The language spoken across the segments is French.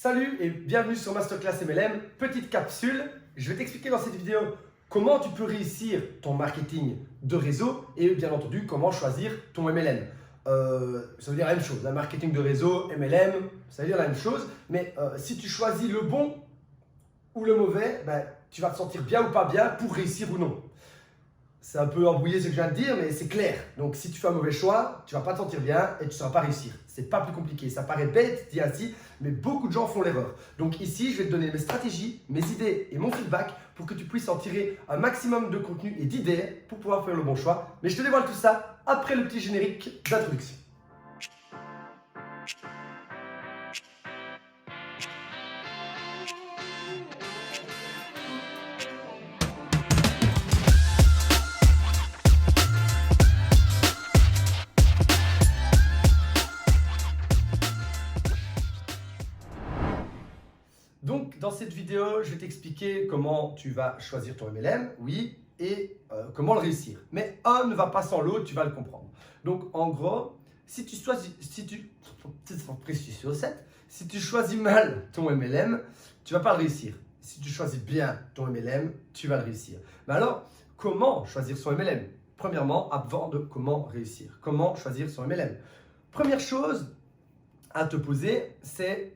Salut et bienvenue sur Masterclass MLM. Petite capsule, je vais t'expliquer dans cette vidéo comment tu peux réussir ton marketing de réseau et bien entendu comment choisir ton MLM. Ça veut dire la même chose, un marketing de réseau, MLM, ça veut dire la même chose, mais si tu choisis le bon ou le mauvais, tu vas te sentir bien ou pas bien pour réussir ou non. C'est un peu embrouillé ce que je viens de dire, mais c'est clair. Donc, si tu fais un mauvais choix, tu ne vas pas te sentir bien et tu ne sauras pas réussir. Ce n'est pas plus compliqué. Ça paraît bête dit ainsi, mais beaucoup de gens font l'erreur. Donc ici, je vais te donner mes stratégies, mes idées et mon feedback pour que tu puisses en tirer un maximum de contenu et d'idées pour pouvoir faire le bon choix. Mais je te dévoile tout ça après le petit générique d'introduction. Donc, dans cette vidéo, je vais t'expliquer comment tu vas choisir ton MLM, oui, et comment le réussir. Mais un ne va pas sans l'autre, tu vas le comprendre. Donc, en gros, si tu choisis mal ton MLM, tu ne vas pas le réussir. Si tu choisis bien ton MLM, tu vas le réussir. Mais alors, comment choisir son MLM? Premièrement, avant de comment réussir. Comment choisir son MLM? Première chose à te poser, c'est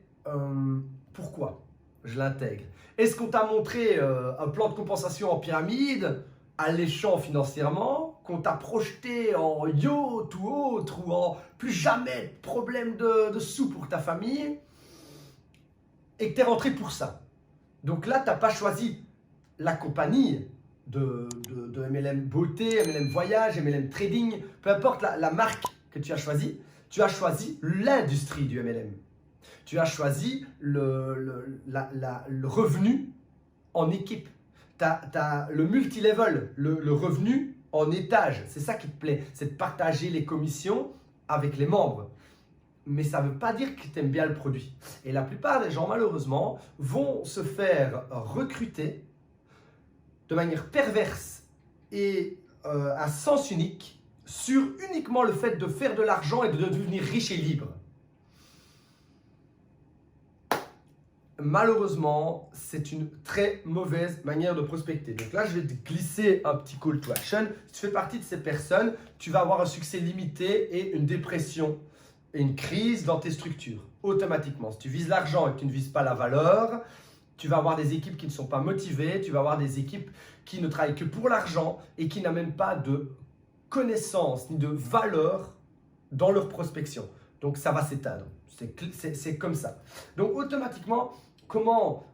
pourquoi je l'intègre. Est-ce qu'on t'a montré un plan de compensation en pyramide, alléchant financièrement, qu'on t'a projeté en yacht ou autre, ou en plus jamais de problème de sous pour ta famille, et que tu es rentré pour ça? Donc là, tu n'as pas choisi la compagnie de MLM Beauté, MLM Voyage, MLM Trading, peu importe la marque que tu as choisie, tu as choisi l'industrie du MLM. Tu as choisi le revenu en équipe. Tu as le multilevel, le revenu en étage. C'est ça qui te plaît, c'est de partager les commissions avec les membres. Mais ça ne veut pas dire que tu aimes bien le produit. Et la plupart des gens, malheureusement, vont se faire recruter de manière perverse et à sens unique sur uniquement le fait de faire de l'argent et de devenir riche et libre. Malheureusement, c'est une très mauvaise manière de prospecter. Donc là, je vais te glisser un petit call to action. Si tu fais partie de ces personnes, tu vas avoir un succès limité et une dépression et une crise dans tes structures, automatiquement. Si tu vises l'argent et que tu ne vises pas la valeur, tu vas avoir des équipes qui ne sont pas motivées, tu vas avoir des équipes qui ne travaillent que pour l'argent et qui n'ont même pas de connaissances ni de valeur dans leur prospection. Donc ça va s'éteindre. C'est comme ça. Donc automatiquement, comment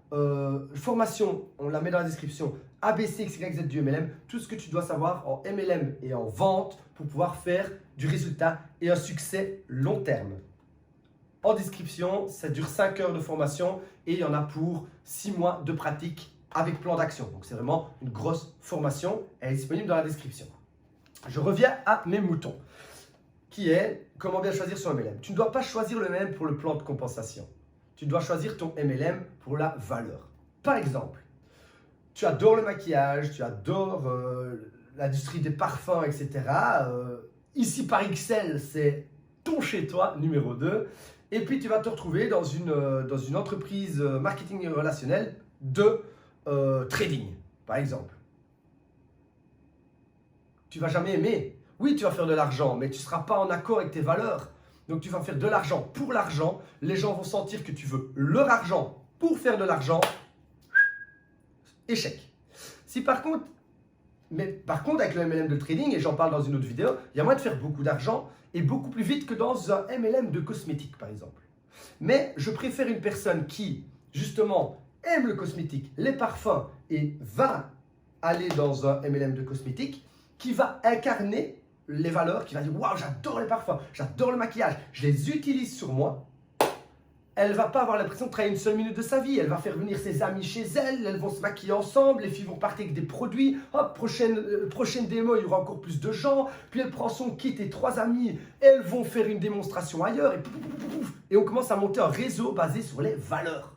formation, on la met dans la description, ABC, XYZ du MLM, tout ce que tu dois savoir en MLM et en vente pour pouvoir faire du résultat et un succès long terme. En description, ça dure 5 heures de formation et il y en a pour 6 mois de pratique avec plan d'action. Donc c'est vraiment une grosse formation, elle est disponible dans la description. Je reviens à mes moutons, qui est comment bien choisir son MLM. Tu ne dois pas choisir le MLM pour le plan de compensation. Tu dois choisir ton MLM pour la valeur. Par exemple, tu adores le maquillage, tu adores l'industrie des parfums, etc. Ici par XL, c'est ton chez toi numéro 2. Et puis tu vas te retrouver dans une entreprise marketing relationnel de trading, par exemple. Tu ne vas jamais aimer. Oui, tu vas faire de l'argent, mais tu ne seras pas en accord avec tes valeurs. Donc, tu vas faire de l'argent pour l'argent. Les gens vont sentir que tu veux leur argent pour faire de l'argent. Échec. Si par contre, avec le MLM de trading, et j'en parle dans une autre vidéo, il y a moyen de faire beaucoup d'argent et beaucoup plus vite que dans un MLM de cosmétique, par exemple. Mais je préfère une personne qui, justement, aime le cosmétique, les parfums et va aller dans un MLM de cosmétique qui va incarner les valeurs, qui va dire « Waouh, j'adore les parfums, j'adore le maquillage, je les utilise sur moi ». Elle ne va pas avoir l'impression de travailler une seule minute de sa vie. Elle va faire venir ses amis chez elle, elles vont se maquiller ensemble, les filles vont partir avec des produits. Hop, prochaine démo, il y aura encore plus de gens. Puis elle prend son kit et 3 amis, elles vont faire une démonstration ailleurs. Et on commence à monter un réseau basé sur les valeurs.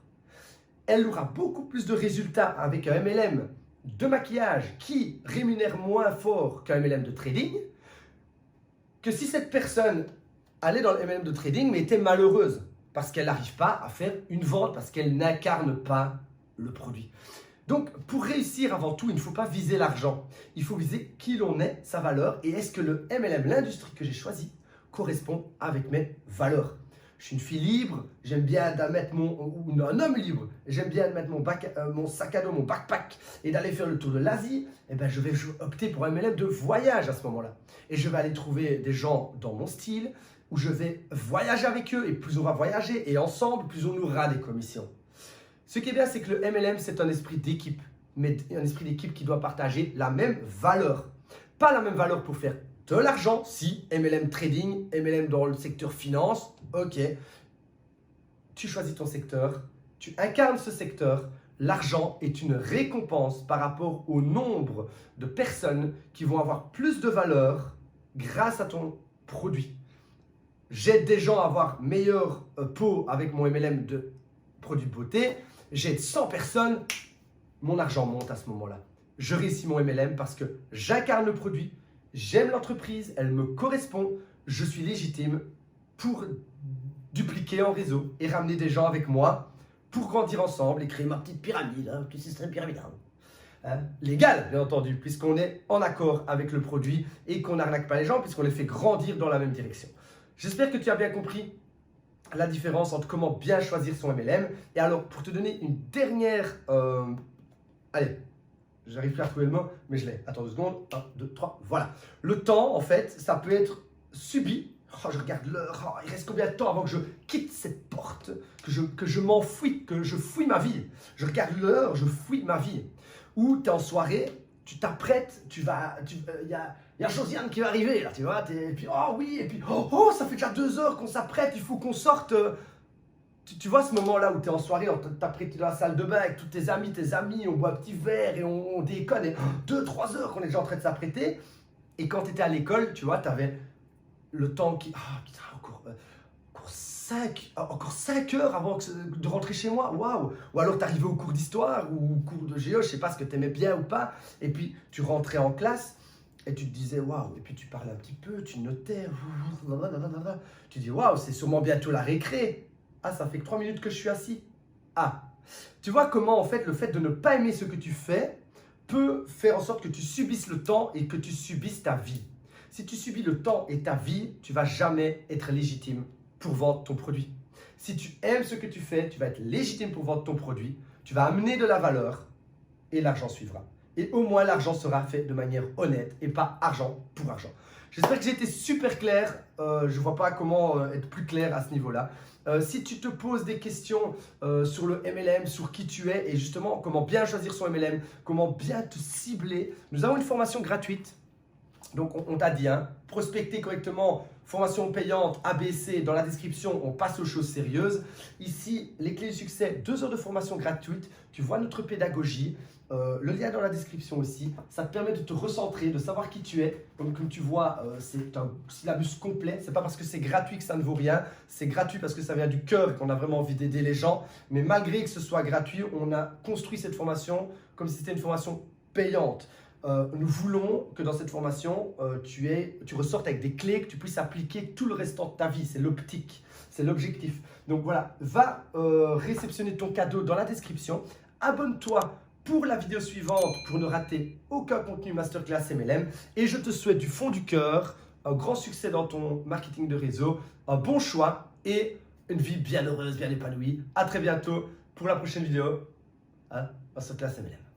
Elle aura beaucoup plus de résultats avec un MLM de maquillage qui rémunère moins fort qu'un MLM de trading, que si cette personne allait dans le MLM de trading mais était malheureuse. parce qu'elle n'arrive pas à faire une vente, parce qu'elle n'incarne pas le produit. Donc, pour réussir avant tout, il ne faut pas viser l'argent. Il faut viser qui l'on est, sa valeur, et est-ce que le MLM, l'industrie que j'ai choisie, correspond avec mes valeurs. Je suis une fille libre, j'aime bien mettre ou un homme libre, j'aime bien mettre mon sac à dos, mon backpack et d'aller faire le tour de l'Asie. Eh ben, je vais opter pour un MLM de voyage à ce moment-là. Et je vais aller trouver des gens dans mon style où je vais voyager avec eux, et plus on va voyager et ensemble, plus on aura des commissions. Ce qui est bien, c'est que le MLM, c'est un esprit d'équipe, mais un esprit d'équipe qui doit partager la même valeur. Pas la même valeur pour faire de l'argent, si MLM trading, MLM dans le secteur finance, ok. Tu choisis ton secteur, tu incarnes ce secteur. L'argent est une récompense par rapport au nombre de personnes qui vont avoir plus de valeur grâce à ton produit. J'aide des gens à avoir meilleure peau avec mon MLM de produits de beauté. J'aide 100 personnes, mon argent monte à ce moment-là. Je réussis mon MLM parce que j'incarne le produit, j'aime l'entreprise, elle me correspond, je suis légitime pour dupliquer en réseau et ramener des gens avec moi pour grandir ensemble et créer ma petite pyramide, un petit système pyramidal. Légal, bien entendu, puisqu'on est en accord avec le produit et qu'on n'arnaque pas les gens, puisqu'on les fait grandir dans la même direction. J'espère que tu as bien compris la différence entre comment bien choisir son MLM. Et alors, pour te donner une dernière... allez, j'arrive plus à retrouver le mot, mais je l'ai. Attends 2 secondes. 1, 2, 3, voilà. Le temps, en fait, ça peut être subi. Oh, je regarde l'heure. Oh, il reste combien de temps avant que je quitte cette porte, que je m'enfuis, que je fouille ma vie. Je regarde l'heure, je fouille ma vie. Ou tu es en soirée, tu t'apprêtes, il y a Josiane qui va arriver, là, tu vois, et puis, oh oui, et puis, oh, ça fait déjà 2 heures qu'on s'apprête, il faut qu'on sorte. Tu vois ce moment-là où tu es en soirée, on t'apprête dans la salle de bain avec tous tes amis, on boit un petit verre et on déconne, et 2-3 heures qu'on est déjà en train de s'apprêter. Et quand tu étais à l'école, tu vois, tu avais le temps qui... Ah, putain, encore 5 heures avant de rentrer chez moi, waouh! Ou alors tu arrivais au cours d'histoire ou au cours de géo, je sais pas ce que tu aimais bien ou pas, et puis tu rentrais en classe et tu te disais waouh, et puis tu parlais un petit peu, tu notais, tu dis waouh, c'est sûrement bientôt la récré. Ah, ça fait que 3 minutes que je suis assis. Ah, tu vois comment en fait le fait de ne pas aimer ce que tu fais peut faire en sorte que tu subisses le temps et que tu subisses ta vie. Si tu subis le temps et ta vie, tu vas jamais être légitime pour vendre ton produit. Si tu aimes ce que tu fais, tu vas être légitime pour vendre ton produit, tu vas amener de la valeur et l'argent suivra. Et au moins, l'argent sera fait de manière honnête et pas argent pour argent. J'espère que j'ai été super clair. Je ne vois pas comment être plus clair à ce niveau-là. Si tu te poses des questions sur le MLM, sur qui tu es et justement comment bien choisir son MLM, comment bien te cibler, nous avons une formation gratuite. Donc, on t'a dit, hein, prospecter correctement, formation payante, ABC, dans la description, on passe aux choses sérieuses. Ici, les clés du succès, 2 heures de formation gratuite. Tu vois notre pédagogie, le lien dans la description aussi. Ça te permet de te recentrer, de savoir qui tu es. Comme tu vois, c'est un syllabus complet. Ce n'est pas parce que c'est gratuit que ça ne vaut rien. C'est gratuit parce que ça vient du cœur et qu'on a vraiment envie d'aider les gens. Mais malgré que ce soit gratuit, on a construit cette formation comme si c'était une formation payante. Nous voulons que dans cette formation, tu ressortes avec des clés que tu puisses appliquer tout le restant de ta vie. C'est l'optique, c'est l'objectif. Donc voilà, va réceptionner ton cadeau dans la description. Abonne-toi pour la vidéo suivante pour ne rater aucun contenu Masterclass MLM. Et je te souhaite du fond du cœur un grand succès dans ton marketing de réseau, un bon choix et une vie bien heureuse, bien épanouie. À très bientôt pour la prochaine vidéo. Masterclass MLM.